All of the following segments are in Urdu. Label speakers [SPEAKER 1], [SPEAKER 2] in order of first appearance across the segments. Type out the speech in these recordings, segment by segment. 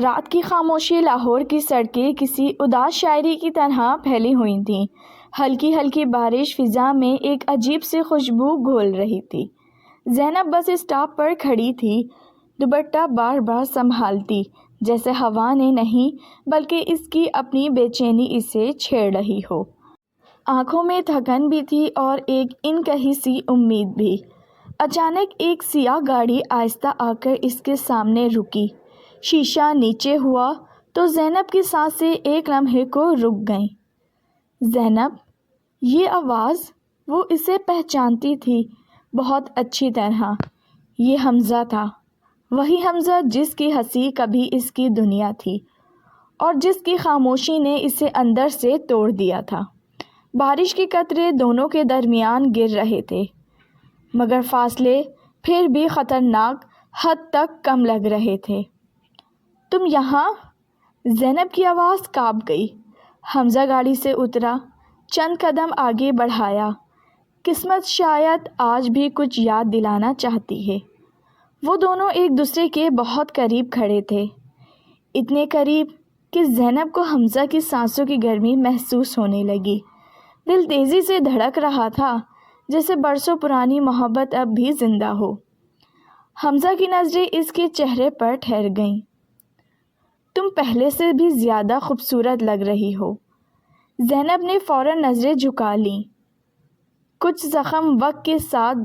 [SPEAKER 1] رات کی خاموشی لاہور کی سڑکیں کسی اداس شاعری کی طرح پھیلی ہوئی تھیں۔ ہلکی ہلکی بارش فضا میں ایک عجیب سی خوشبو گھول رہی تھی۔ زینب بس اسٹاپ پر کھڑی تھی، دوپٹہ بار بار سنبھالتی، جیسے ہوا نے نہیں بلکہ اس کی اپنی بے چینی اسے چھیڑ رہی ہو۔ آنکھوں میں تھکن بھی تھی اور ایک انکہی سی امید بھی۔ اچانک ایک سیاہ گاڑی آہستہ آ کر اس کے سامنے رکی۔ شیشہ نیچے ہوا تو زینب کی سانسیں ایک لمحے کو رک گئیں۔ زینب، یہ آواز، وہ اسے پہچانتی تھی بہت اچھی طرح۔ یہ حمزہ تھا، وہی حمزہ جس کی ہنسی کبھی اس کی دنیا تھی اور جس کی خاموشی نے اسے اندر سے توڑ دیا تھا۔ بارش کے قطرے دونوں کے درمیان گر رہے تھے، مگر فاصلے پھر بھی خطرناک حد تک کم لگ رہے تھے۔ تم یہاں؟ زینب کی آواز کانپ گئی۔ حمزہ گاڑی سے اترا، چند قدم آگے بڑھایا۔ قسمت شاید آج بھی کچھ یاد دلانا چاہتی ہے۔ وہ دونوں ایک دوسرے کے بہت قریب کھڑے تھے، اتنے قریب کہ زینب کو حمزہ کی سانسوں کی گرمی محسوس ہونے لگی۔ دل تیزی سے دھڑک رہا تھا، جیسے برسوں پرانی محبت اب بھی زندہ ہو۔ حمزہ کی نظریں اس کے چہرے پر ٹھہر گئیں۔ تم پہلے سے بھی زیادہ خوبصورت لگ رہی ہو۔ زینب نے فوراً نظریں جھکا لیں۔ کچھ زخم وقت کے ساتھ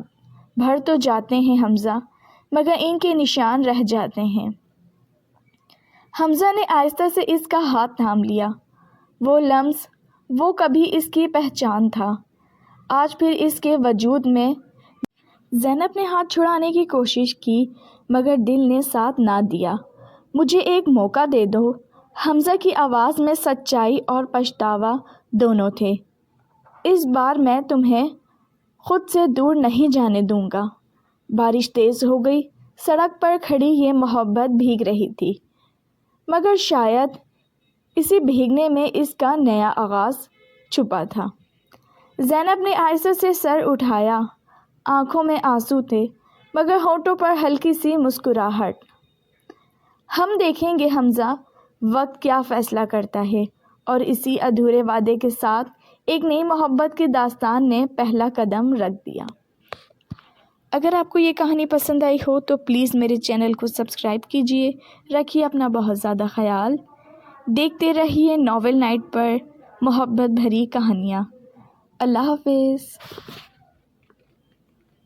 [SPEAKER 1] بھر تو جاتے ہیں حمزہ، مگر ان کے نشان رہ جاتے ہیں۔ حمزہ نے آہستہ سے اس کا ہاتھ تھام لیا۔ وہ لمس، وہ کبھی اس کی پہچان تھا، آج پھر اس کے وجود میں۔ زینب نے ہاتھ چھڑانے کی کوشش کی، مگر دل نے ساتھ نہ دیا۔ مجھے ایک موقع دے دو۔ حمزہ کی آواز میں سچائی اور پچھتاوا دونوں تھے۔ اس بار میں تمہیں خود سے دور نہیں جانے دوں گا۔ بارش تیز ہو گئی، سڑک پر کھڑی یہ محبت بھیگ رہی تھی، مگر شاید اسی بھیگنے میں اس کا نیا آغاز چھپا تھا۔ زینب نے آہستہ سے سر اٹھایا، آنکھوں میں آنسو تھے، مگر ہونٹوں پر ہلکی سی مسکراہٹ۔ ہم دیکھیں گے حمزہ، وقت کیا فیصلہ کرتا ہے۔ اور اسی ادھورے وعدے کے ساتھ ایک نئی محبت کی داستان نے پہلا قدم رکھ دیا۔ اگر آپ کو یہ کہانی پسند آئی ہو تو پلیز میرے چینل کو سبسکرائب کیجیے۔ رکھیے اپنا بہت زیادہ خیال۔ دیکھتے رہیے ناول نائٹ پر محبت بھری کہانیاں۔ اللہ حافظ۔